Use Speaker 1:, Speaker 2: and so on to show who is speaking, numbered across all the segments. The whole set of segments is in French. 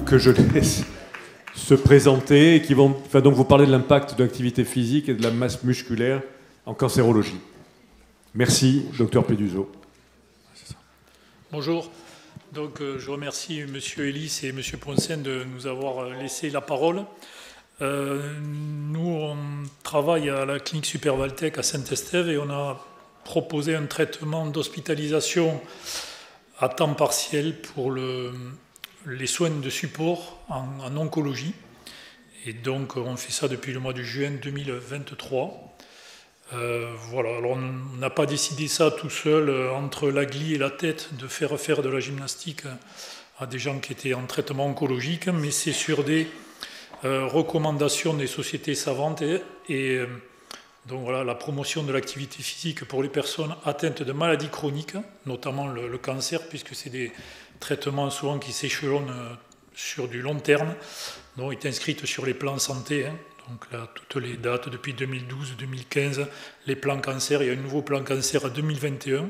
Speaker 1: que je laisse se présenter et qui vont donc vous parler de l'impact de l'activité physique et de la masse musculaire en cancérologie. Merci, docteur Péduzo.
Speaker 2: Bonjour. Donc, je remercie M. Ellis et M. Poncen de nous avoir laissé la parole. Nous, on travaille à la clinique Supervaltech à Saint-Estève et on a proposé un traitement d'hospitalisation à temps partiel pour les soins de support en oncologie. Et donc, on fait ça depuis le mois de juin 2023. Voilà, alors on n'a pas décidé ça tout seul entre la glie et la tête de faire de la gymnastique à des gens qui étaient en traitement oncologique, mais c'est sur des recommandations des sociétés savantes et donc voilà, la promotion de l'activité physique pour les personnes atteintes de maladies chroniques, notamment le cancer, puisque c'est des traitements souvent qui s'échelonnent sur du long terme, donc est inscrite sur les plans santé. Donc là, toutes les dates depuis 2012-2015, les plans cancer, il y a un nouveau plan cancer à 2021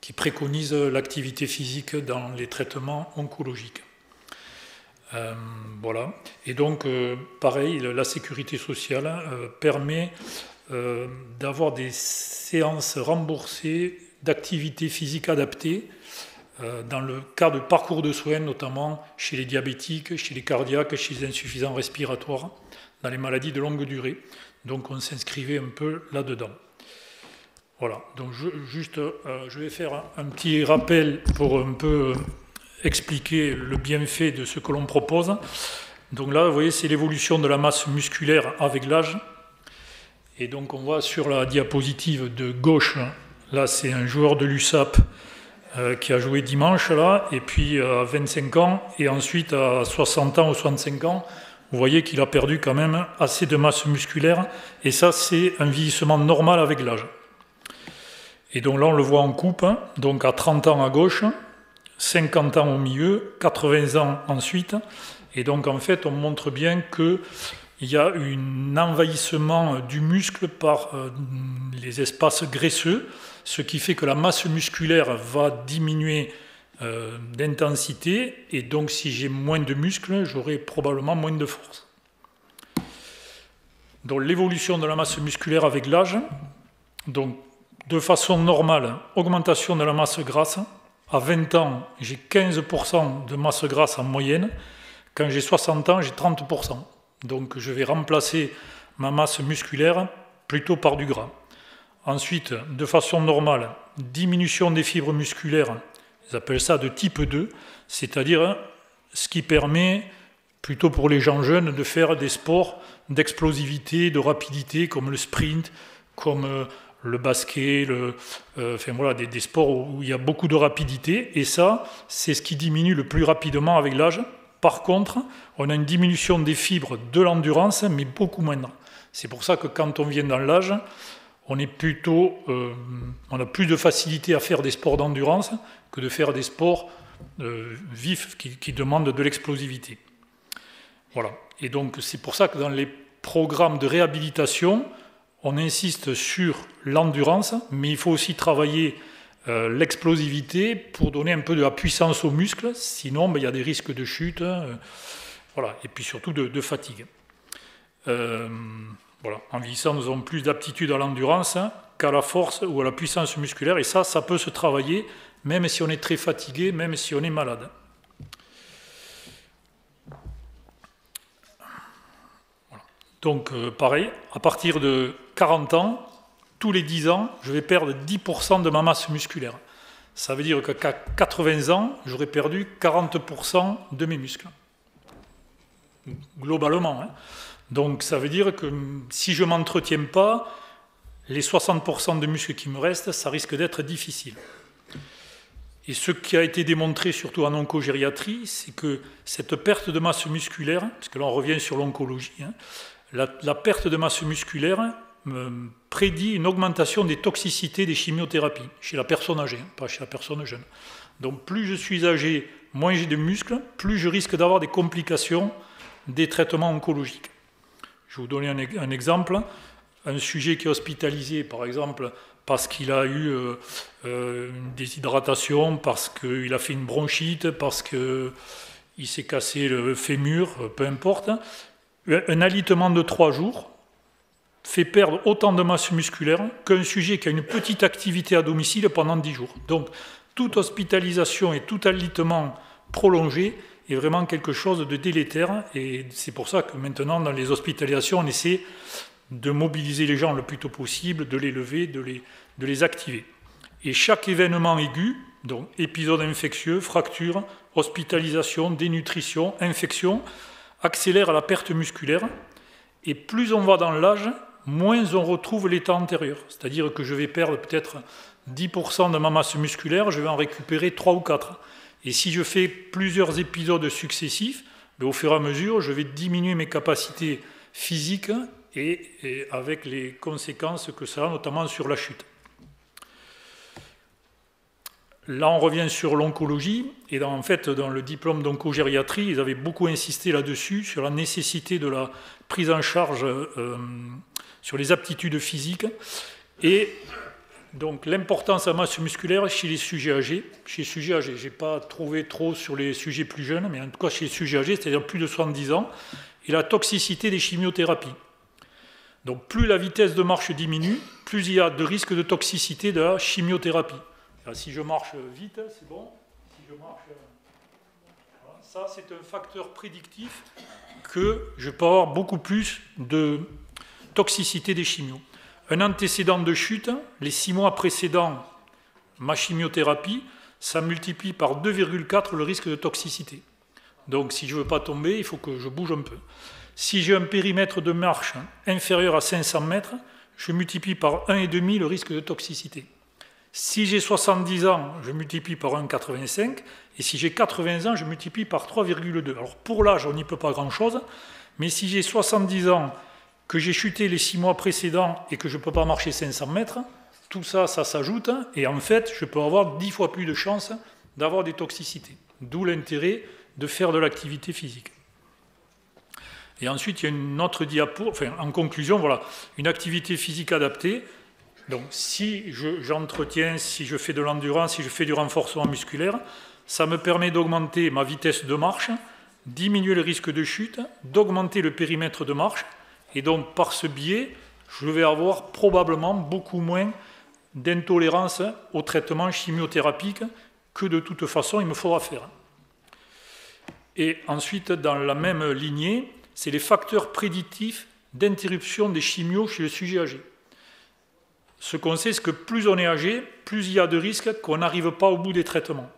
Speaker 2: qui préconise l'activité physique dans les traitements oncologiques. Voilà. Et donc, pareil, la sécurité sociale permet d'avoir des séances remboursées d'activité physique adaptée dans le cadre de parcours de soins, notamment chez les diabétiques, chez les cardiaques, chez les insuffisants respiratoires, dans les maladies de longue durée. Donc on s'inscrivait un peu là-dedans. Voilà, donc je vais faire un petit rappel pour un peu expliquer le bienfait de ce que l'on propose. Donc là, vous voyez, c'est l'évolution de la masse musculaire avec l'âge. Et donc on voit sur la diapositive de gauche, là c'est un joueur de l'USAP qui a joué dimanche, là, et puis à 25 ans, et ensuite à 60 ans ou 65 ans, vous voyez qu'il a perdu quand même assez de masse musculaire, et ça c'est un vieillissement normal avec l'âge. Et donc là on le voit en coupe, donc à 30 ans à gauche, 50 ans au milieu, 80 ans ensuite, et donc en fait on montre bien qu'il y a un envahissement du muscle par les espaces graisseux, ce qui fait que la masse musculaire va diminuer d'intensité, et donc si j'ai moins de muscles, j'aurai probablement moins de force. Donc l'évolution de la masse musculaire avec l'âge, donc de façon normale, augmentation de la masse grasse. À 20 ans, j'ai 15% de masse grasse en moyenne. Quand j'ai 60 ans, j'ai 30%. Donc je vais remplacer ma masse musculaire plutôt par du gras. Ensuite, de façon normale, diminution des fibres musculaires, ils appellent ça de type 2, c'est-à-dire ce qui permet, plutôt pour les gens jeunes, de faire des sports d'explosivité, de rapidité, comme le sprint, comme le basket, enfin voilà, des sports où il y a beaucoup de rapidité, et ça, c'est ce qui diminue le plus rapidement avec l'âge. Par contre, on a une diminution des fibres de l'endurance, mais beaucoup moindre. C'est pour ça que quand on vient dans l'âge, on a plus de facilité à faire des sports d'endurance que de faire des sports vifs qui demandent de l'explosivité. Voilà. Et donc c'est pour ça que dans les programmes de réhabilitation, on insiste sur l'endurance, mais il faut aussi travailler l'explosivité pour donner un peu de la puissance aux muscles, sinon il y a des risques de chute, voilà, et puis surtout de fatigue. Voilà. En vieillissant, nous avons plus d'aptitude à l'endurance qu'à la force ou à la puissance musculaire, et ça peut se travailler, même si on est très fatigué, même si on est malade. Voilà. Donc, pareil, à partir de 40 ans, tous les 10 ans, je vais perdre 10% de ma masse musculaire. Ça veut dire qu'à 80 ans, j'aurai perdu 40% de mes muscles. Globalement, hein. Donc ça veut dire que si je ne m'entretiens pas, les 60% de muscles qui me restent, ça risque d'être difficile. Et ce qui a été démontré, surtout en oncogériatrie, c'est que cette perte de masse musculaire, parce que là on revient sur l'oncologie, hein, la perte de masse musculaire prédit une augmentation des toxicités des chimiothérapies chez la personne âgée, hein, pas chez la personne jeune. Donc plus je suis âgé, moins j'ai de muscles, plus je risque d'avoir des complications des traitements oncologiques. Je vais vous donner un exemple. Un sujet qui est hospitalisé, par exemple, parce qu'il a eu une déshydratation, parce qu'il a fait une bronchite, parce qu'il il s'est cassé le fémur, peu importe. Un alitement de 3 jours fait perdre autant de masse musculaire qu'un sujet qui a une petite activité à domicile pendant 10 jours. Donc, toute hospitalisation et tout alitement prolongé est vraiment quelque chose de délétère. Et c'est pour ça que maintenant, dans les hospitalisations, on essaie de mobiliser les gens le plus tôt possible, de les lever, de les activer. Et chaque événement aigu, donc épisode infectieux, fracture, hospitalisation, dénutrition, infection, accélère la perte musculaire. Et plus on va dans l'âge, moins on retrouve l'état antérieur. C'est-à-dire que je vais perdre peut-être 10% de ma masse musculaire, je vais en récupérer 3 ou 4. Et si je fais plusieurs épisodes successifs, au fur et à mesure, je vais diminuer mes capacités physiques et avec les conséquences que ça a, notamment sur la chute. Là, on revient sur l'oncologie, et en fait, dans le diplôme d'oncogériatrie, ils avaient beaucoup insisté là-dessus, sur la nécessité de la prise en charge sur les aptitudes physiques, et donc l'importance de la masse musculaire chez les sujets âgés. Chez les sujets âgés, je n'ai pas trouvé trop sur les sujets plus jeunes, mais en tout cas chez les sujets âgés, c'est-à-dire plus de 70 ans, et la toxicité des chimiothérapies. Donc plus la vitesse de marche diminue, plus il y a de risque de toxicité de la chimiothérapie. Alors, si je marche vite, c'est bon. Si je marche... Voilà. Ça, c'est un facteur prédictif que je peux avoir beaucoup plus de toxicité des chimios. Un antécédent de chute, les 6 mois précédant ma chimiothérapie, ça multiplie par 2,4 le risque de toxicité. Donc si je ne veux pas tomber, il faut que je bouge un peu. Si j'ai un périmètre de marche inférieur à 500 mètres, je multiplie par 1,5 le risque de toxicité. Si j'ai 70 ans, je multiplie par 1,85, et si j'ai 80 ans, je multiplie par 3,2. Alors pour l'âge, on n'y peut pas grand-chose, mais si j'ai 70 ans, que j'ai chuté les 6 mois précédents et que je ne peux pas marcher 500 mètres, tout ça, ça s'ajoute, et en fait, je peux avoir 10 fois plus de chances d'avoir des toxicités. D'où l'intérêt de faire de l'activité physique. Et ensuite, il y a une autre diapo, enfin, en conclusion, voilà, une activité physique adaptée. Donc, si j'entretiens, si je fais de l'endurance, si je fais du renforcement musculaire, ça me permet d'augmenter ma vitesse de marche, diminuer le risque de chute, d'augmenter le périmètre de marche, et donc, par ce biais, je vais avoir probablement beaucoup moins d'intolérance au traitement chimiothérapique que de toute façon il me faudra faire. Et ensuite, dans la même lignée, c'est les facteurs prédictifs d'interruption des chimios chez le sujet âgé. Ce qu'on sait, c'est que plus on est âgé, plus il y a de risques qu'on n'arrive pas au bout des traitements.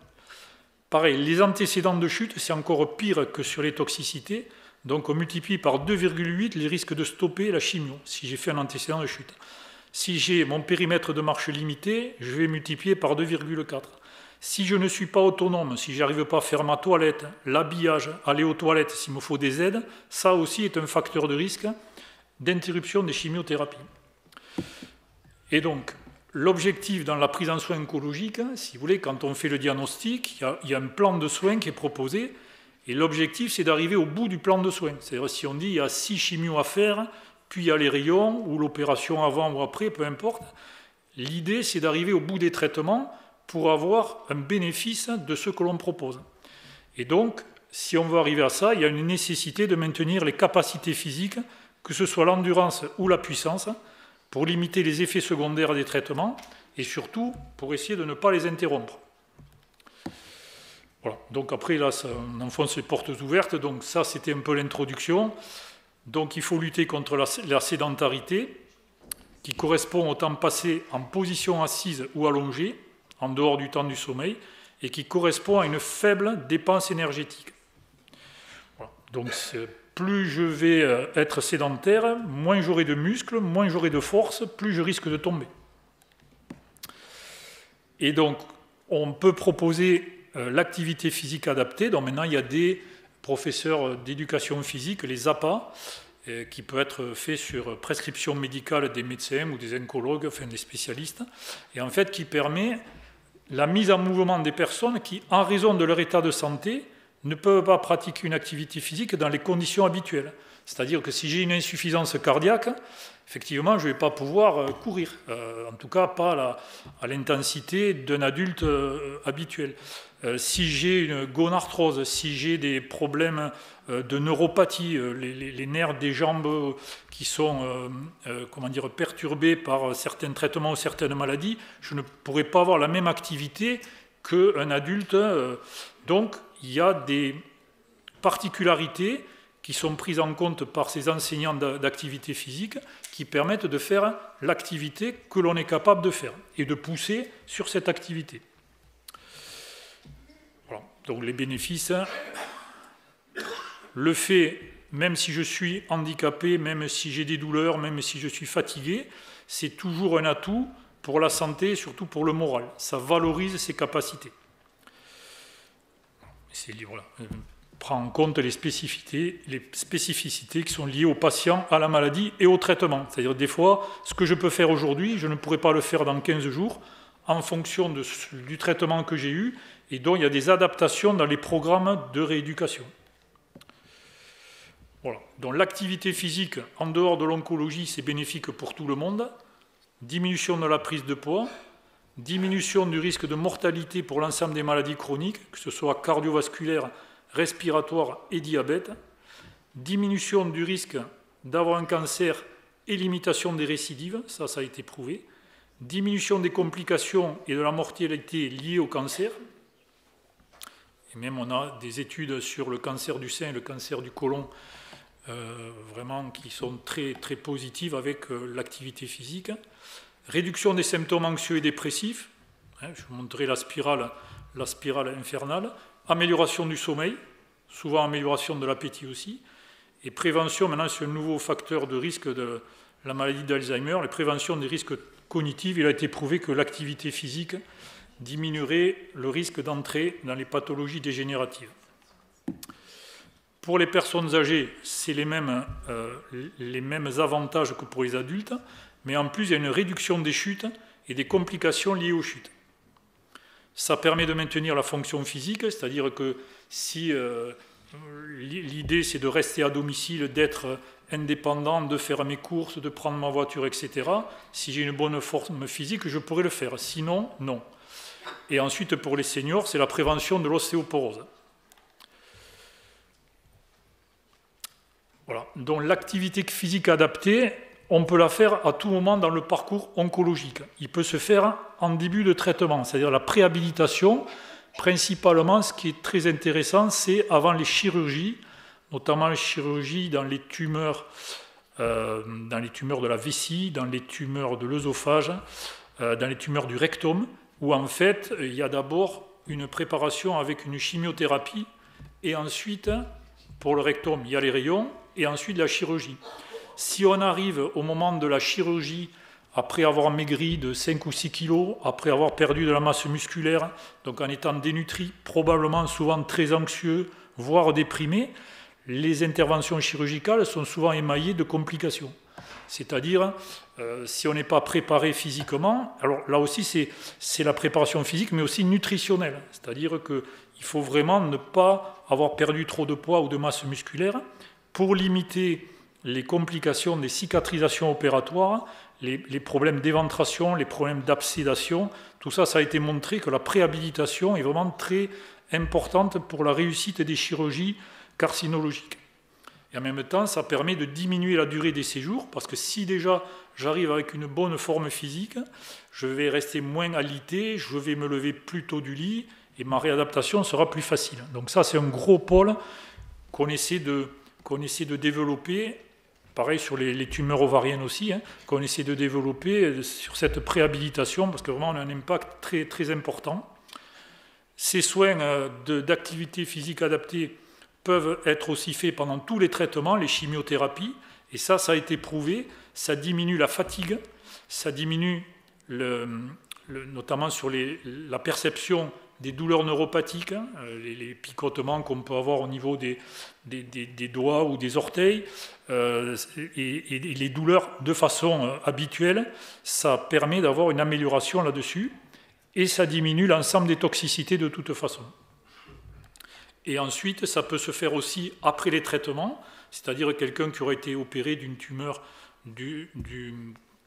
Speaker 2: Pareil, les antécédents de chute, c'est encore pire que sur les toxicités. Donc on multiplie par 2,8 les risques de stopper la chimio, si j'ai fait un antécédent de chute. Si j'ai mon périmètre de marche limité, je vais multiplier par 2,4. Si je ne suis pas autonome, si je n'arrive pas à faire ma toilette, l'habillage, aller aux toilettes s'il me faut des aides, ça aussi est un facteur de risque d'interruption des chimiothérapies. Et donc, l'objectif dans la prise en soin oncologique, si vous voulez, quand on fait le diagnostic, il y a un plan de soins qui est proposé, et l'objectif, c'est d'arriver au bout du plan de soins. C'est-à-dire, si on dit il y a 6 chimios à faire, puis il y a les rayons, ou l'opération avant ou après, peu importe, l'idée, c'est d'arriver au bout des traitements pour avoir un bénéfice de ce que l'on propose. Et donc, si on veut arriver à ça, il y a une nécessité de maintenir les capacités physiques, que ce soit l'endurance ou la puissance, pour limiter les effets secondaires des traitements, et surtout pour essayer de ne pas les interrompre. Voilà. Donc après, là, on enfonce les portes ouvertes. Donc ça, c'était un peu l'introduction. Donc il faut lutter contre la sédentarité, qui correspond au temps passé en position assise ou allongée, en dehors du temps du sommeil, et qui correspond à une faible dépense énergétique. Voilà. Donc plus je vais être sédentaire, moins j'aurai de muscles, moins j'aurai de force, plus je risque de tomber. Et donc, on peut proposer l'activité physique adaptée. Donc maintenant, il y a des professeurs d'éducation physique, les APA, qui peut être fait sur prescription médicale des médecins ou des oncologues, enfin des spécialistes, et en fait qui permet la mise en mouvement des personnes qui, en raison de leur état de santé, ne peuvent pas pratiquer une activité physique dans les conditions habituelles. C'est-à-dire que si j'ai une insuffisance cardiaque, effectivement, je ne vais pas pouvoir courir. En tout cas, pas à l'intensité d'un adulte habituel. Si j'ai une gonarthrose, si j'ai des problèmes de neuropathie, les nerfs des jambes qui sont perturbés par certains traitements ou certaines maladies, je ne pourrai pas avoir la même activité qu'un adulte. Donc, il y a des particularités qui sont prises en compte par ces enseignants d'activité physique qui permettent de faire l'activité que l'on est capable de faire et de pousser sur cette activité. Voilà. Donc les bénéfices, le fait, même si je suis handicapé, même si j'ai des douleurs, même si je suis fatigué, c'est toujours un atout pour la santé et surtout pour le moral. Ça valorise ses capacités. Voilà. Prend en compte les spécificités qui sont liées aux patients, à la maladie et au traitement. C'est-à-dire des fois, ce que je peux faire aujourd'hui, je ne pourrai pas le faire dans 15 jours en fonction du traitement que j'ai eu, et donc il y a des adaptations dans les programmes de rééducation. Voilà. Donc l'activité physique, en dehors de l'oncologie, c'est bénéfique pour tout le monde. Diminution de la prise de poids, diminution du risque de mortalité pour l'ensemble des maladies chroniques, que ce soit cardiovasculaire, respiratoire et diabète, diminution du risque d'avoir un cancer et limitation des récidives, ça a été prouvé, diminution des complications et de la mortalité liées au cancer, et même on a des études sur le cancer du sein et le cancer du côlon, vraiment qui sont très, très positives avec l'activité physique, réduction des symptômes anxieux et dépressifs, je vous montrerai la spirale infernale, amélioration du sommeil, souvent amélioration de l'appétit aussi, et prévention, maintenant c'est un nouveau facteur de risque de la maladie d'Alzheimer, la prévention des risques cognitifs. Il a été prouvé que l'activité physique diminuerait le risque d'entrer dans les pathologies dégénératives. Pour les personnes âgées, c'est les mêmes avantages que pour les adultes, mais en plus il y a une réduction des chutes et des complications liées aux chutes. Ça permet de maintenir la fonction physique, c'est-à-dire que si l'idée c'est de rester à domicile, d'être indépendant, de faire mes courses, de prendre ma voiture, etc., si j'ai une bonne forme physique, je pourrais le faire. Sinon, non. Et ensuite, pour les seniors, c'est la prévention de l'ostéoporose. Voilà. Donc l'activité physique adaptée, on peut la faire à tout moment dans le parcours oncologique. Il peut se faire en début de traitement, c'est-à-dire la préhabilitation. Principalement, ce qui est très intéressant, c'est avant les chirurgies, notamment les chirurgies dans les tumeurs de la vessie, dans les tumeurs de l'œsophage, dans les tumeurs du rectum, où en fait, il y a d'abord une préparation avec une chimiothérapie, et ensuite, pour le rectum, il y a les rayons, et ensuite la chirurgie. Si on arrive au moment de la chirurgie, après avoir maigri de 5 ou 6 kilos, après avoir perdu de la masse musculaire, donc en étant dénutri, probablement souvent très anxieux, voire déprimé, les interventions chirurgicales sont souvent émaillées de complications. C'est-à-dire, si on n'est pas préparé physiquement, alors là aussi c'est la préparation physique, mais aussi nutritionnelle. C'est-à-dire qu'il faut vraiment ne pas avoir perdu trop de poids ou de masse musculaire pour limiter les complications des cicatrisations opératoires, les problèmes d'éventration, les problèmes d'absédation. Tout ça, ça a été montré que la préhabilitation est vraiment très importante pour la réussite des chirurgies carcinologiques. Et en même temps, ça permet de diminuer la durée des séjours, parce que si déjà j'arrive avec une bonne forme physique, je vais rester moins alité, je vais me lever plus tôt du lit, et ma réadaptation sera plus facile. Donc ça, c'est un gros pôle qu'on essaie de développer, pareil sur les tumeurs ovariennes aussi, qu'on essaie de développer sur cette préhabilitation, parce que vraiment on a un impact très, très important. Ces soins d'activité physique adaptée peuvent être aussi faits pendant tous les traitements, les chimiothérapies, et ça a été prouvé, ça diminue la fatigue, ça diminue notamment sur la perception des douleurs neuropathiques, les picotements qu'on peut avoir au niveau des doigts ou des orteils, et les douleurs de façon habituelle, ça permet d'avoir une amélioration là-dessus, et ça diminue l'ensemble des toxicités de toute façon. Et ensuite, ça peut se faire aussi après les traitements, c'est-à-dire quelqu'un qui aurait été opéré d'une tumeur,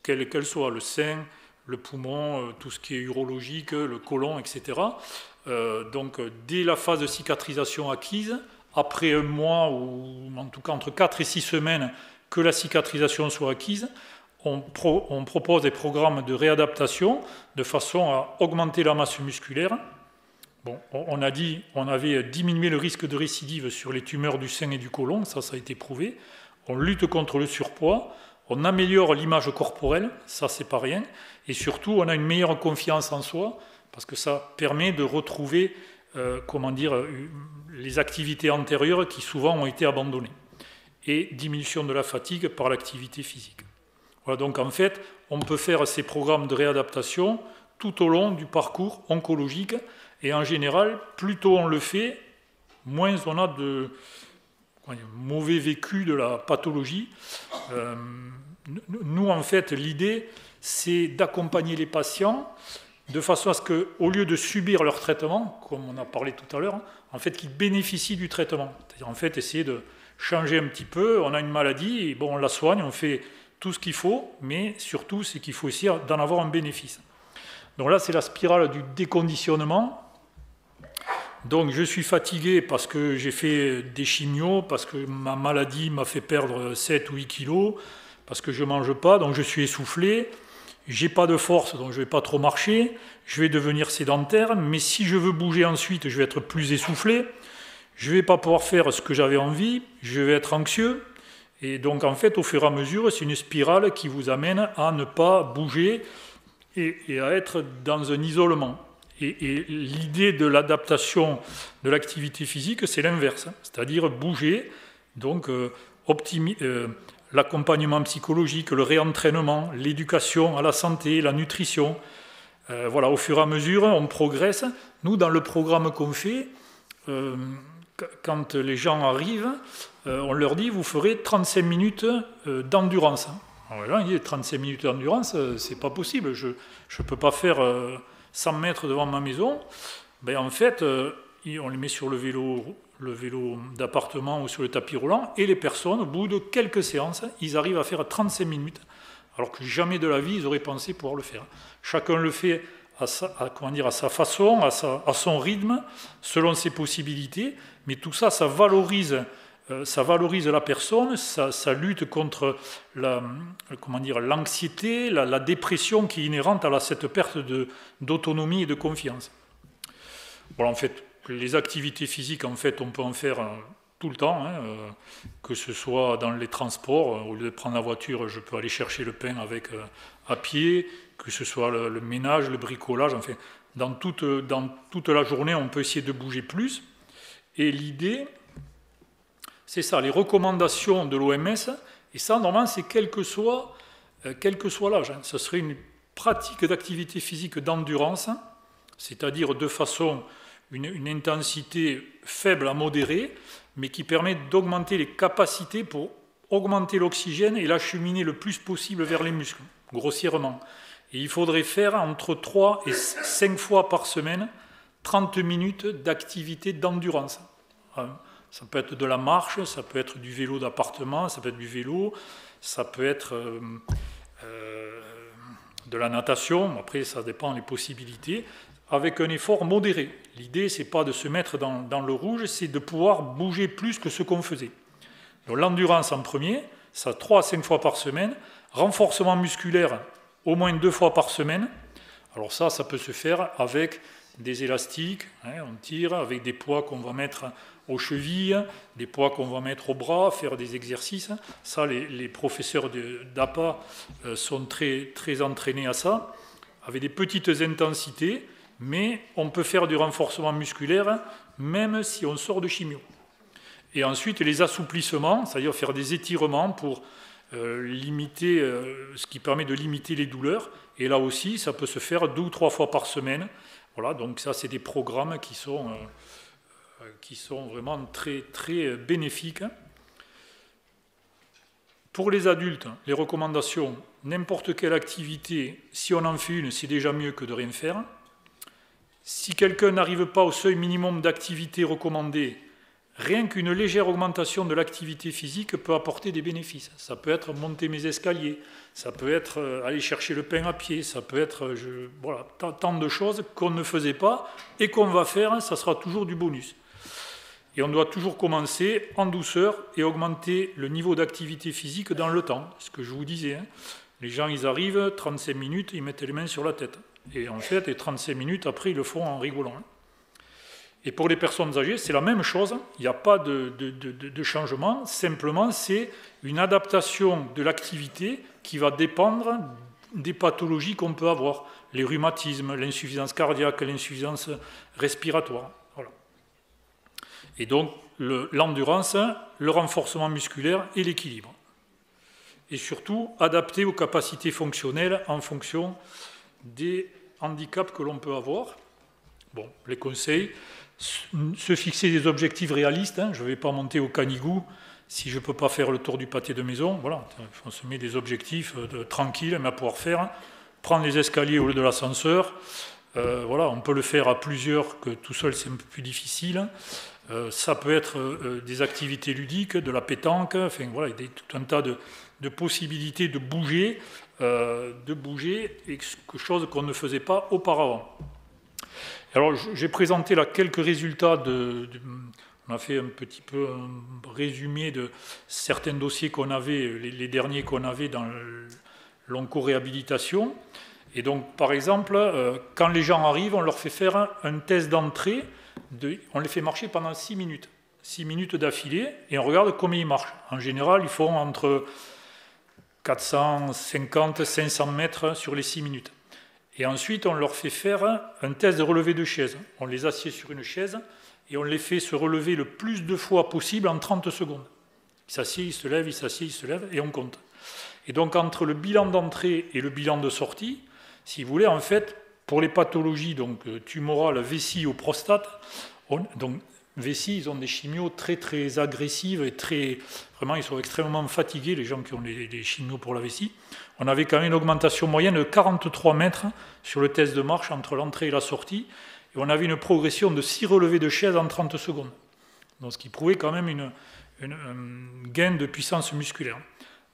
Speaker 2: quelle qu'elle soit, le sein, le poumon, tout ce qui est urologique, le côlon, etc. Donc, dès la phase de cicatrisation acquise, après un mois, ou en tout cas entre 4 et 6 semaines que la cicatrisation soit acquise, on propose des programmes de réadaptation de façon à augmenter la masse musculaire. Bon, on a dit on avait diminué le risque de récidive sur les tumeurs du sein et du côlon, ça a été prouvé. On lutte contre le surpoids, on améliore l'image corporelle, ça c'est pas rien, et surtout on a une meilleure confiance en soi, parce que ça permet de retrouver les activités antérieures qui souvent ont été abandonnées, et diminution de la fatigue par l'activité physique. Voilà, donc en fait, on peut faire ces programmes de réadaptation tout au long du parcours oncologique, et en général, plus tôt on le fait, moins on a de mauvais vécu de la pathologie. Nous, en fait, l'idée, c'est d'accompagner les patients de façon à ce qu'au lieu de subir leur traitement, comme on a parlé tout à l'heure, en fait, qu'ils bénéficient du traitement. C'est-à-dire, en fait, essayer de changer un petit peu. On a une maladie, et bon, on la soigne, on fait tout ce qu'il faut, mais surtout, c'est qu'il faut essayer d'en avoir un bénéfice. Donc là, c'est la spirale du déconditionnement. Donc je suis fatigué parce que j'ai fait des chimios, parce que ma maladie m'a fait perdre 7 ou 8 kilos, parce que je ne mange pas, donc je suis essoufflé, j'ai pas de force, donc je ne vais pas trop marcher, je vais devenir sédentaire, mais si je veux bouger ensuite, je vais être plus essoufflé, je ne vais pas pouvoir faire ce que j'avais envie, je vais être anxieux, et donc en fait, au fur et à mesure, c'est une spirale qui vous amène à ne pas bouger et à être dans un isolement. Et l'idée de l'adaptation de l'activité physique, c'est l'inverse, c'est-à-dire bouger, donc l'accompagnement psychologique, le réentraînement, l'éducation à la santé, la nutrition. Voilà, au fur et à mesure, on progresse. Nous, dans le programme qu'on fait, quand les gens arrivent, on leur dit, vous ferez 35 minutes d'endurance. Alors là, il dit 35 minutes d'endurance, c'est pas possible, je ne peux pas faire 100 mètres devant ma maison. Ben, en fait, on les met sur le vélo d'appartement ou sur le tapis roulant, et les personnes, au bout de quelques séances, ils arrivent à faire 35 minutes, alors que jamais de la vie, ils auraient pensé pouvoir le faire. Chacun le fait à sa façon, à son rythme, selon ses possibilités, mais tout ça, ça valorise la personne, ça lutte contre l'anxiété, la dépression qui est inhérente à cette perte d'autonomie et de confiance. Bon, en fait, les activités physiques, en fait, on peut en faire tout le temps, que ce soit dans les transports, au lieu de prendre la voiture, je peux aller chercher le pain à pied, que ce soit le ménage, le bricolage, enfin, dans toute la journée, on peut essayer de bouger plus. Et l'idée, c'est ça, les recommandations de l'OMS, et ça, normalement, c'est quel que soit l'âge. Ce serait une pratique d'activité physique d'endurance, c'est-à-dire de façon, une intensité faible à modérée, mais qui permet d'augmenter les capacités pour augmenter l'oxygène et l'acheminer le plus possible vers les muscles, grossièrement. Et il faudrait faire entre 3 et 5 fois par semaine 30 minutes d'activité d'endurance. Ça peut être de la marche, ça peut être du vélo d'appartement, ça peut être du vélo, ça peut être de la natation, après ça dépend des possibilités, avec un effort modéré. L'idée, c'est pas de se mettre dans le rouge, c'est de pouvoir bouger plus que ce qu'on faisait. Donc l'endurance en premier, ça 3 à 5 fois par semaine, renforcement musculaire au moins 2 fois par semaine. Alors ça peut se faire avec des élastiques, on tire, avec des poids qu'on va mettre aux chevilles, des poids qu'on va mettre aux bras, faire des exercices. Ça, les professeurs d'APA sont très, très entraînés à ça, avec des petites intensités, mais on peut faire du renforcement musculaire même si on sort de chimio. Et ensuite, les assouplissements, c'est-à-dire faire des étirements pour limiter, ce qui permet de limiter les douleurs. Et là aussi, ça peut se faire 2 ou 3 fois par semaine. Voilà, donc ça, c'est des programmes qui sont vraiment très, très bénéfiques. Pour les adultes, les recommandations, n'importe quelle activité, si on en fait une, c'est déjà mieux que de rien faire. Si quelqu'un n'arrive pas au seuil minimum d'activité recommandé, rien qu'une légère augmentation de l'activité physique peut apporter des bénéfices. Ça peut être monter mes escaliers, ça peut être aller chercher le pain à pied, ça peut être voilà, tant de choses qu'on ne faisait pas et qu'on va faire, ça sera toujours du bonus. Et on doit toujours commencer en douceur et augmenter le niveau d'activité physique dans le temps. Ce que je vous disais, hein. Les gens, ils arrivent, 35 minutes, ils mettent les mains sur la tête. Et en fait, les 35 minutes, après, ils le font en rigolant. Hein. Et pour les personnes âgées, c'est la même chose. Il n'y a pas de changement. Simplement, c'est une adaptation de l'activité qui va dépendre des pathologies qu'on peut avoir. Les rhumatismes, l'insuffisance cardiaque, l'insuffisance respiratoire. Voilà. Et donc, l'endurance, le renforcement musculaire et l'équilibre. Et surtout, adapté aux capacités fonctionnelles en fonction des handicaps que l'on peut avoir. Bon, les conseils, se fixer des objectifs réalistes. Hein, je ne vais pas monter au Canigou si je ne peux pas faire le tour du pâté de maison. Voilà, on se met des objectifs tranquilles, mais à pouvoir faire. Prendre les escaliers au lieu de l'ascenseur. Voilà, on peut le faire à plusieurs, que tout seul c'est un peu plus difficile. Ça peut être des activités ludiques, de la pétanque, enfin voilà, il y a tout un tas de possibilités de bouger, et quelque chose qu'on ne faisait pas auparavant. Alors j'ai présenté là quelques résultats on a fait un petit peu un résumé de certains dossiers qu'on avait, les derniers qu'on avait dans l'onco-réhabilitation. Et donc par exemple, quand les gens arrivent, on leur fait faire un test d'entrée, on les fait marcher pendant 6 minutes. 6 minutes d'affilée, et on regarde combien ils marchent. En général, ils font entre 450 et 500 mètres sur les 6 minutes. Et ensuite, on leur fait faire un test de relevé de chaise. On les assied sur une chaise et on les fait se relever le plus de fois possible en 30 secondes. Ils s'assiedent, ils se lèvent, ils s'assiedent, ils se lèvent, et on compte. Et donc, entre le bilan d'entrée et le bilan de sortie, si vous voulez, en fait, pour les pathologies donc, tumorales, vessie ou prostate, donc vessie, ils ont des chimios très très agressives et vraiment ils sont extrêmement fatigués, les gens qui ont les chimios pour la vessie. On avait quand même une augmentation moyenne de 43 mètres sur le test de marche entre l'entrée et la sortie, et on avait une progression de 6 relevés de chaise en 30 secondes. Donc ce qui prouvait quand même un gain de puissance musculaire.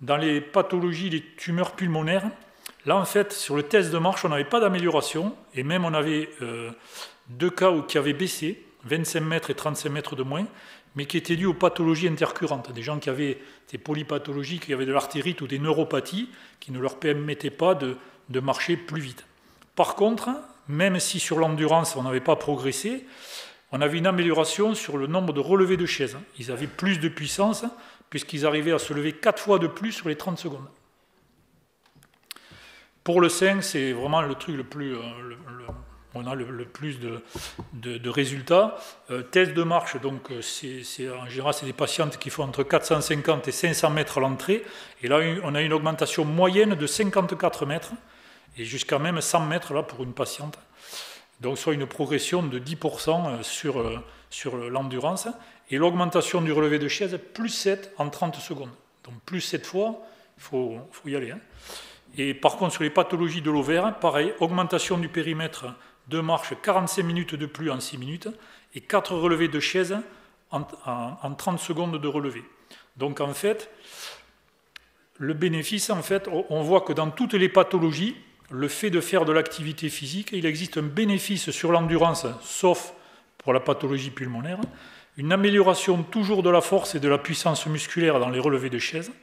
Speaker 2: Dans les pathologies, les tumeurs pulmonaires, là en fait sur le test de marche on n'avait pas d'amélioration, et même on avait 2 cas qui avaient baissé, 25 mètres et 35 mètres de moins, mais qui étaient dus aux pathologies intercurrentes, des gens qui avaient des polypathologies, qui avaient de l'artérite ou des neuropathies, qui ne leur permettaient pas de marcher plus vite. Par contre, même si sur l'endurance on n'avait pas progressé, on avait une amélioration sur le nombre de relevés de chaises. Ils avaient plus de puissance, puisqu'ils arrivaient à se lever 4 fois de plus sur les 30 secondes. Pour le sein, c'est vraiment le truc le plus... on a le plus de résultats. Test de marche, donc en général, c'est des patientes qui font entre 450 et 500 mètres à l'entrée. Et là, on a une augmentation moyenne de 54 mètres, et jusqu'à même 100 mètres là, pour une patiente. Donc, soit une progression de 10% sur l'endurance. Et l'augmentation du relevé de chaise, plus 7 en 30 secondes. Donc, plus 7 fois, il faut y aller. Hein. Et par contre, sur les pathologies de l'ovaire, pareil, augmentation du périmètre de marche, 45 minutes de plus en 6 minutes, et 4 relevés de chaise en 30 secondes de relevé. Donc en fait, le bénéfice, en fait, on voit que dans toutes les pathologies, le fait de faire de l'activité physique, il existe un bénéfice sur l'endurance, sauf pour la pathologie pulmonaire, une amélioration toujours de la force et de la puissance musculaire dans les relevés de chaise,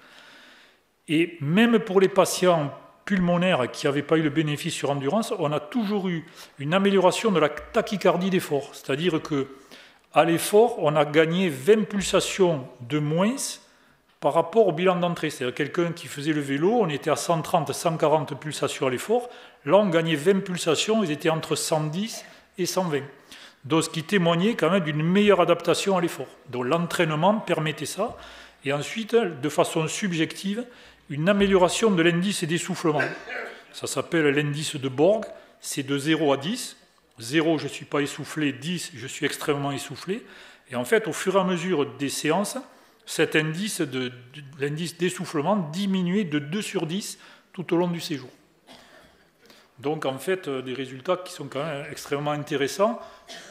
Speaker 2: et même pour les patients pulmonaires qui n'avaient pas eu le bénéfice sur endurance, on a toujours eu une amélioration de la tachycardie d'effort. C'est-à-dire qu'à l'effort, on a gagné 20 pulsations de moins par rapport au bilan d'entrée. C'est-à-dire quelqu'un qui faisait le vélo, on était à 130, 140 pulsations à l'effort. Là, on gagnait 20 pulsations, ils étaient entre 110 et 120. Donc, ce qui témoignait quand même d'une meilleure adaptation à l'effort. Donc, l'entraînement permettait ça. Et ensuite, de façon subjective, une amélioration de l'indice d'essoufflement. Ça s'appelle l'indice de Borg, c'est de 0 à 10. 0, je ne suis pas essoufflé, 10, je suis extrêmement essoufflé. Et en fait, au fur et à mesure des séances, cet indice, l'indice d'essoufflement diminuait de 2 sur 10 tout au long du séjour. Donc en fait, des résultats qui sont quand même extrêmement intéressants,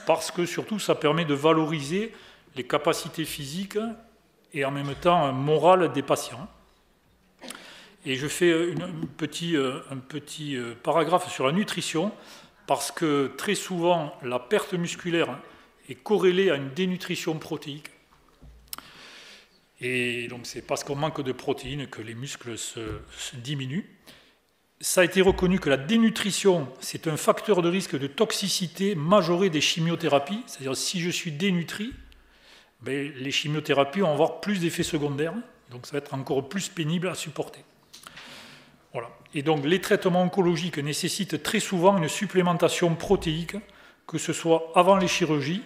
Speaker 2: parce que surtout, ça permet de valoriser les capacités physiques et en même temps morales des patients. Et je fais un petit paragraphe sur la nutrition, parce que très souvent, la perte musculaire est corrélée à une dénutrition protéique. Et donc, c'est parce qu'on manque de protéines que les muscles se diminuent. Ça a été reconnu que la dénutrition, c'est un facteur de risque de toxicité majoré des chimiothérapies. C'est-à-dire, si je suis dénutri, ben, les chimiothérapies vont avoir plus d'effets secondaires. Donc, ça va être encore plus pénible à supporter. Voilà. Et donc, les traitements oncologiques nécessitent très souvent une supplémentation protéique, que ce soit avant les chirurgies,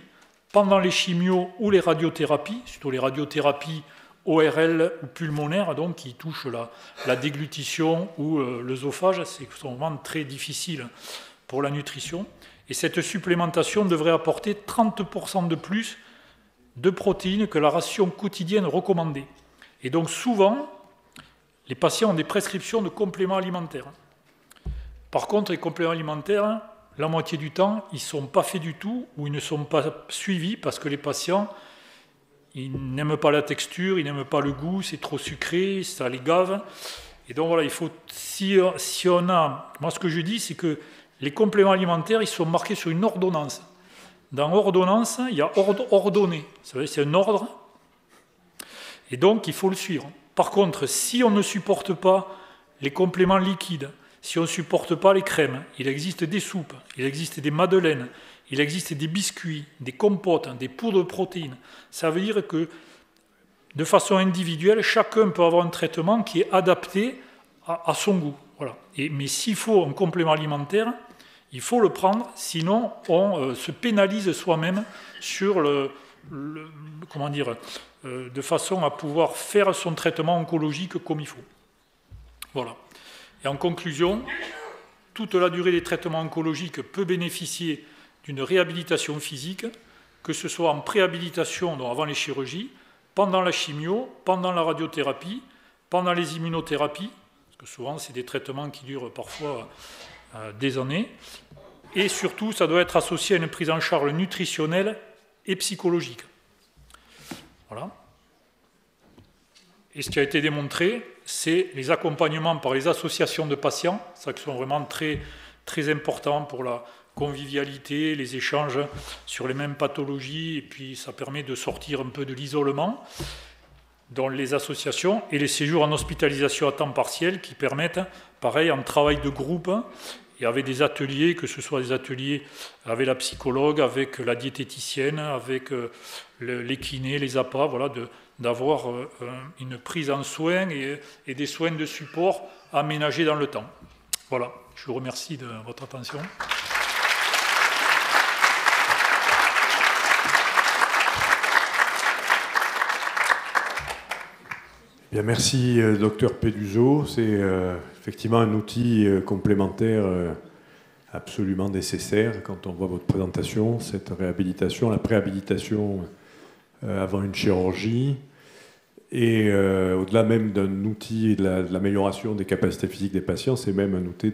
Speaker 2: pendant les chimios ou les radiothérapies, surtout les radiothérapies ORL ou pulmonaires, donc, qui touchent la déglutition ou l'œsophage, c'est vraiment très difficile pour la nutrition. Et cette supplémentation devrait apporter 30% de plus de protéines que la ration quotidienne recommandée. Et donc, souvent, les patients ont des prescriptions de compléments alimentaires. Par contre, les compléments alimentaires, la moitié du temps, ils ne sont pas faits du tout ou ils ne sont pas suivis parce que les patients, ils n'aiment pas la texture, ils n'aiment pas le goût, c'est trop sucré, ça les gave. Et donc voilà, il faut, si on a... Moi, ce que je dis, c'est que les compléments alimentaires, ils sont marqués sur une ordonnance. Dans ordonnance, il y a ordonné. C'est un ordre. Et donc, il faut le suivre. Par contre, si on ne supporte pas les compléments liquides, si on ne supporte pas les crèmes, il existe des soupes, il existe des madeleines, il existe des biscuits, des compotes, des poudres de protéines. Ça veut dire que, de façon individuelle, chacun peut avoir un traitement qui est adapté à son goût. Voilà. Mais s'il faut un complément alimentaire, il faut le prendre, sinon on se pénalise soi-même sur de façon à pouvoir faire son traitement oncologique comme il faut. Voilà. Et en conclusion, toute la durée des traitements oncologiques peut bénéficier d'une réhabilitation physique, que ce soit en préhabilitation, donc avant les chirurgies, pendant la chimio, pendant la radiothérapie, pendant les immunothérapies, parce que souvent c'est des traitements qui durent parfois des années, et surtout ça doit être associé à une prise en charge nutritionnelle et psychologique. Voilà. Et ce qui a été démontré, c'est les accompagnements par les associations de patients, ça qui sont vraiment très, très importants pour la convivialité, les échanges sur les mêmes pathologies, et puis ça permet de sortir un peu de l'isolement, dans les associations, et les séjours en hospitalisation à temps partiel qui permettent, pareil, en travail de groupe, et avec des ateliers, que ce soit des ateliers avec la psychologue, avec la diététicienne, avec les kinés, les APA, voilà, d'avoir une prise en soin et des soins de support aménagés dans le temps. Voilà, je vous remercie de votre attention.
Speaker 1: Bien, merci, docteur Péduzo. C'est effectivement un outil complémentaire absolument nécessaire quand on voit votre présentation, cette réhabilitation, la préhabilitation avant une chirurgie, et au-delà même d'un outil et de l'amélioration des capacités physiques des patients, c'est même un outil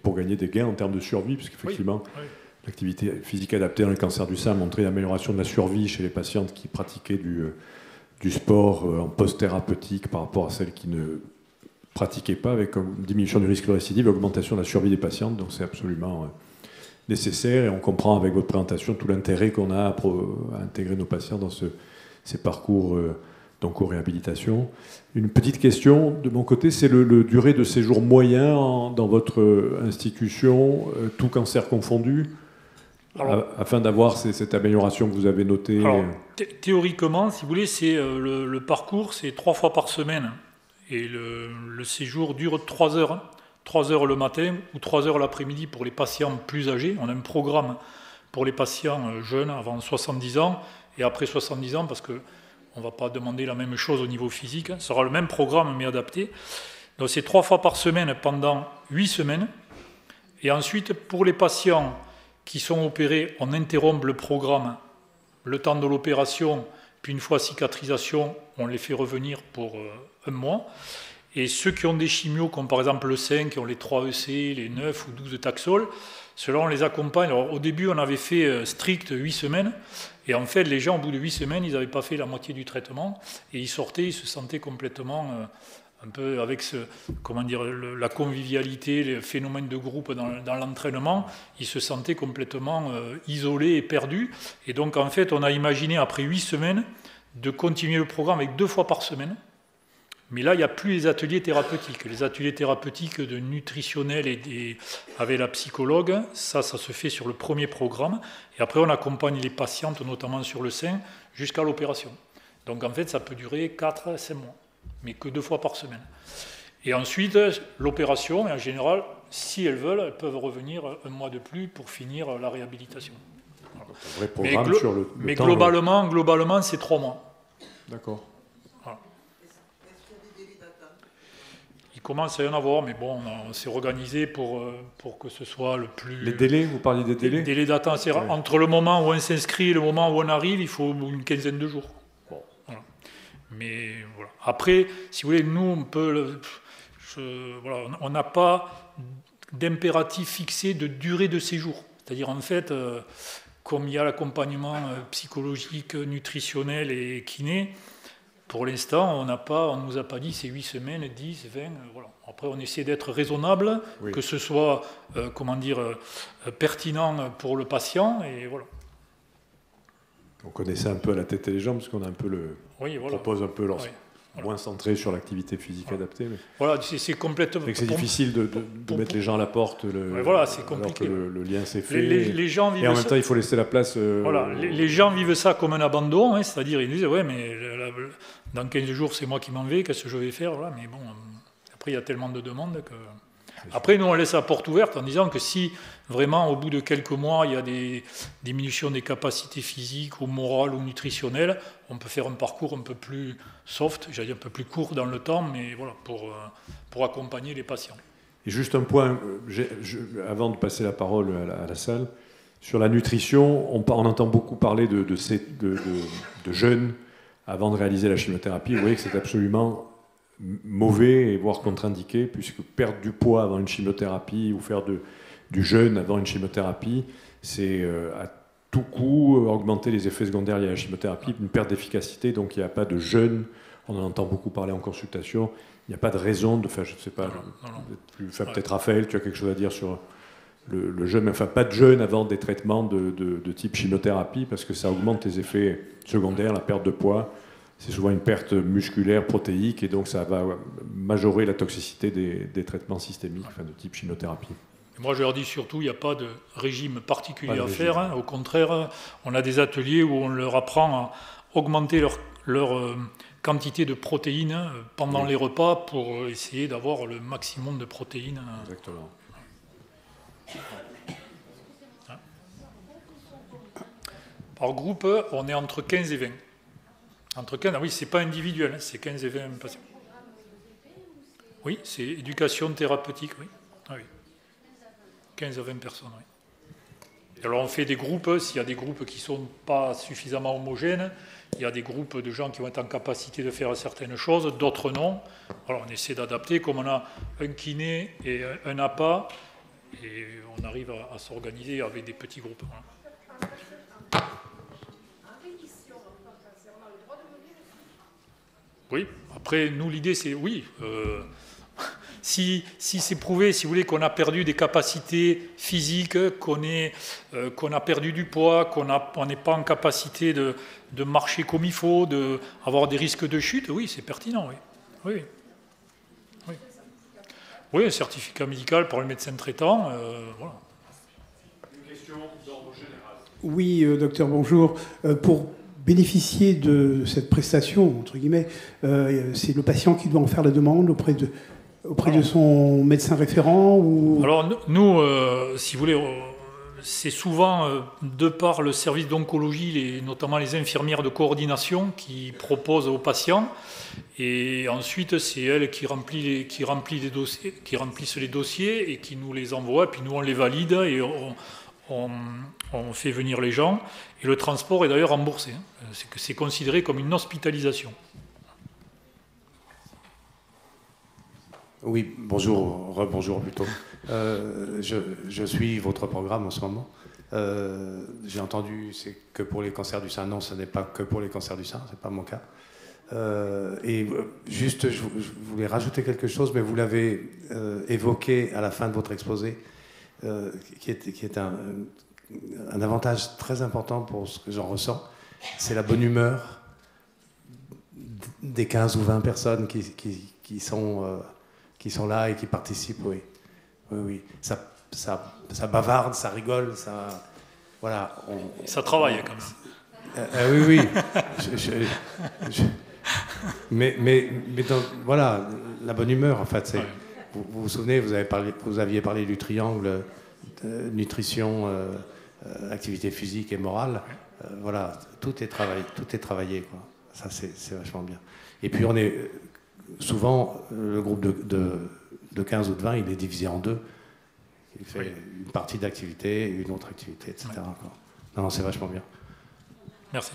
Speaker 1: pour gagner des gains en termes de survie, parce qu'effectivement, oui. L'activité physique adaptée dans le cancer du sein a montré l'amélioration de la survie chez les patientes qui pratiquaient du sport en post-thérapeutique par rapport à celles qui ne pratiquaient pas, avec une diminution du risque de récidive, augmentation de la survie des patientes. Donc c'est absolument nécessaire, et on comprend avec votre présentation tout l'intérêt qu'on a à intégrer nos patients dans ces parcours d'onco-réhabilitation. Une petite question de mon côté, c'est le durée de séjour moyen dans votre institution, tout cancer confondu. Alors, afin d'avoir cette amélioration que vous avez notée.
Speaker 2: Alors, théoriquement, si vous voulez, c'est le parcours, c'est 3 fois par semaine. Et le séjour dure 3 heures. 3 heures le matin ou 3 heures l'après-midi pour les patients plus âgés. On a un programme pour les patients jeunes, avant 70 ans, et après 70 ans, parce qu'on ne va pas demander la même chose au niveau physique. Ce sera le même programme, mais adapté. Donc c'est 3 fois par semaine pendant 8 semaines. Et ensuite, pour les patients qui sont opérés, on interrompt le programme, le temps de l'opération, puis une fois cicatrisation, on les fait revenir pour 1 mois. Et ceux qui ont des chimios, comme par exemple le 5, qui ont les 3 EC, les 9 ou 12 Taxol, Cela, on les accompagne. Alors, au début, on avait fait strict 8 semaines. Et en fait, les gens, au bout de 8 semaines, ils n'avaient pas fait la moitié du traitement. Et ils sortaient, ils se sentaient complètement, un peu avec la convivialité, le phénomène de groupe dans l'entraînement, ils se sentaient complètement isolés et perdus. Et donc, en fait, on a imaginé, après 8 semaines, de continuer le programme avec 2 fois par semaine. Mais là, il n'y a plus les ateliers thérapeutiques. Les ateliers thérapeutiques de nutritionnels avec la psychologue, ça se fait sur le premier programme. Et après, on accompagne les patientes, notamment sur le sein, jusqu'à l'opération. Donc, en fait, ça peut durer 4 à 5 mois, mais que 2 fois par semaine. Et ensuite, l'opération, en général, si elles veulent, elles peuvent revenir 1 mois de plus pour finir la réhabilitation.
Speaker 1: Un vrai programme sur le
Speaker 2: mais
Speaker 1: temps,
Speaker 2: globalement, c'est 3 mois.
Speaker 1: D'accord.
Speaker 2: Voilà. Il commence à y en avoir, mais bon, on s'est organisé pour que ce soit le plus...
Speaker 1: Les délais, vous parliez des délais ?
Speaker 2: Les délais d'attente, c'est entre le moment où on s'inscrit et le moment où on arrive, il faut une quinzaine de jours. Bon, voilà. Mais voilà. Après, si vous voulez, nous, on peut... voilà, on n'a pas d'impératif fixé de durée de séjour. C'est-à-dire, en fait... comme il y a l'accompagnement psychologique, nutritionnel et kiné, pour l'instant, on ne nous a pas dit c'est 8 semaines, 10, 20, voilà. Après, on essaie d'être raisonnable, oui, que ce soit, pertinent pour le patient, et voilà.
Speaker 1: On connaissait un peu à la tête et les jambes, parce qu'on a un peu
Speaker 2: oui, voilà.
Speaker 1: Propose un peu
Speaker 2: oui.
Speaker 1: Moins centré sur l'activité physique adaptée. Mais...
Speaker 2: Voilà, c'est complètement...
Speaker 1: C'est difficile de mettre les gens à la porte,
Speaker 2: voilà, c'est compliqué.
Speaker 1: Alors que le lien s'est fait.
Speaker 2: Les gens vivent
Speaker 1: et en même temps, il faut laisser la place...
Speaker 2: Voilà, les gens vivent ça comme un abandon, hein, c'est-à-dire ils disent, ouais, mais dans 15 jours, c'est moi qui m'en vais, qu'est-ce que je vais faire, voilà. Mais bon, après, il y a tellement de demandes que... Après, nous, on laisse la porte ouverte en disant que si vraiment, au bout de quelques mois, il y a des diminutions des capacités physiques ou morales ou nutritionnelles, on peut faire un parcours un peu plus soft, j'allais dire un peu plus court dans le temps, mais voilà, pour accompagner les patients.
Speaker 1: Et juste un point, avant de passer la parole à la salle, sur la nutrition, on entend beaucoup parler de jeûne avant de réaliser la chimiothérapie. Vous voyez que c'est absolument... mauvais et voire contre-indiqué, puisque perdre du poids avant une chimiothérapie ou faire du jeûne avant une chimiothérapie, c'est à tout coup augmenter les effets secondaires liés à la chimiothérapie, une perte d'efficacité, donc il n'y a pas de jeûne, on en entend beaucoup parler en consultation, il n'y a pas de raison de faire, je ne sais pas, peut-être Raphaël, tu as quelque chose à dire sur le jeûne, enfin pas de jeûne avant des traitements de type chimiothérapie, parce que ça augmente les effets secondaires, la perte de poids. C'est souvent une perte musculaire, protéique, et donc ça va majorer la toxicité des traitements systémiques, enfin de type chimiothérapie.
Speaker 2: Moi, je leur dis surtout, il n'y a pas de régime particulier à faire. Hein. Au contraire, on a des ateliers où on leur apprend à augmenter leur quantité de protéines pendant les repas pour essayer d'avoir le maximum de protéines.
Speaker 1: Exactement.
Speaker 2: Par groupe, on est entre 15 et 20. Entre 15, oui, c'est pas individuel, c'est 15 et 20 patients. Oui, c'est éducation thérapeutique, oui. Ah, oui. 15 à 20 personnes, oui. Et alors on fait des groupes, s'il y a des groupes qui ne sont pas suffisamment homogènes, il y a des groupes de gens qui vont être en capacité de faire certaines choses, d'autres non. Alors on essaie d'adapter, comme on a un kiné et un APA, et on arrive à s'organiser avec des petits groupes. Voilà. Oui, après, nous, l'idée, c'est, oui, si c'est prouvé, si vous voulez, qu'on a perdu des capacités physiques, qu'on a perdu du poids, qu'on n'est pas en capacité de marcher comme il faut, d'avoir des risques de chute, oui, c'est pertinent, oui. Oui. Oui. Oui, un certificat médical par le médecin traitant, voilà.
Speaker 3: Une question d'ordre général. Oui, docteur, bonjour. Pour bénéficier de cette prestation, entre guillemets, c'est le patient qui doit en faire la demande auprès de son médecin référent ou...
Speaker 2: Alors nous, si vous voulez, c'est souvent de par le service d'oncologie, notamment les infirmières de coordination qui proposent aux patients, et ensuite c'est elles qui remplissent les dossiers et qui nous les envoient, puis nous on les valide et on fait venir les gens, et le transport est d'ailleurs remboursé. C'est considéré comme une hospitalisation.
Speaker 4: Oui, bonjour, rebonjour plutôt. Je suis votre programme en ce moment. J'ai entendu, c'est que pour les cancers du sein. Non, ce n'est pas que pour les cancers du sein, ce n'est pas mon cas. Juste, je voulais rajouter quelque chose, mais vous l'avez évoqué à la fin de votre exposé, qui est un avantage très important pour ce que j'en ressens, c'est la bonne humeur des 15 ou 20 personnes qui sont là et qui participent. Oui, oui, oui. Ça bavarde, ça rigole, ça... Voilà.
Speaker 2: Ça travaille quand même.
Speaker 4: Oui, oui. Mais voilà, la bonne humeur, en fait, c'est... Ouais. Vous vous souvenez, vous aviez parlé du triangle nutrition, activité physique et morale. Voilà, tout est travaillé, quoi. Ça, c'est vachement bien. Et puis, on est souvent, le groupe de 15 ou de 20, il est divisé en deux. Il fait une partie d'activité, une autre activité, etc. Ouais. Non, c'est vachement bien.
Speaker 2: Merci.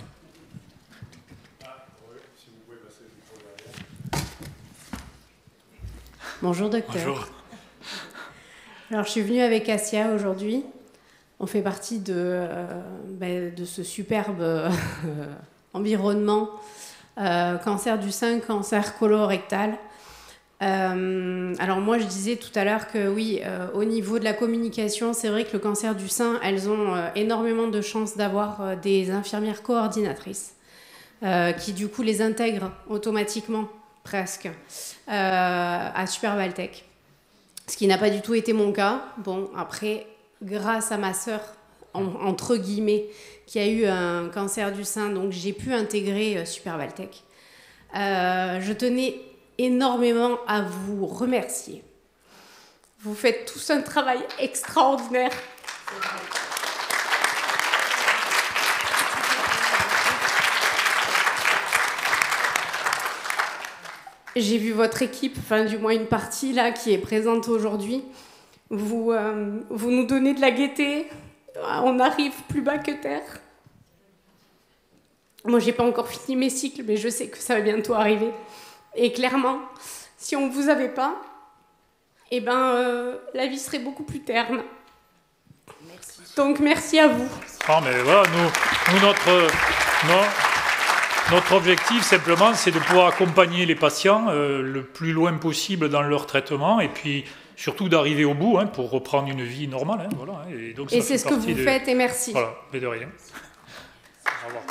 Speaker 5: Bonjour docteur.
Speaker 2: Bonjour.
Speaker 5: Alors je suis venue avec Assia aujourd'hui. On fait partie de ce superbe environnement cancer du sein, cancer colorectal. Alors moi je disais tout à l'heure que oui, au niveau de la communication, c'est vrai que le cancer du sein, elles ont énormément de chances d'avoir des infirmières coordinatrices qui du coup les intègrent automatiquement presque à Supervaltech, ce qui n'a pas du tout été mon cas. Bon, après, grâce à ma sœur, entre guillemets, qui a eu un cancer du sein, donc j'ai pu intégrer Supervaltech. Je tenais énormément à vous remercier. Vous faites tous un travail extraordinaire. J'ai vu votre équipe, enfin du moins une partie là qui est présente aujourd'hui. Vous nous donnez de la gaieté. On arrive plus bas que terre. Moi, j'ai pas encore fini mes cycles, mais je sais que ça va bientôt arriver. Et clairement, si on vous avait pas, eh ben, la vie serait beaucoup plus terne. Merci. Donc merci à vous.
Speaker 2: Ah, mais voilà, nous notre objectif, simplement, c'est de pouvoir accompagner les patients le plus loin possible dans leur traitement et puis surtout d'arriver au bout pour reprendre une vie normale. Voilà,
Speaker 5: et c'est ce que vous faites et merci.
Speaker 2: Voilà, mais de rien. Au revoir.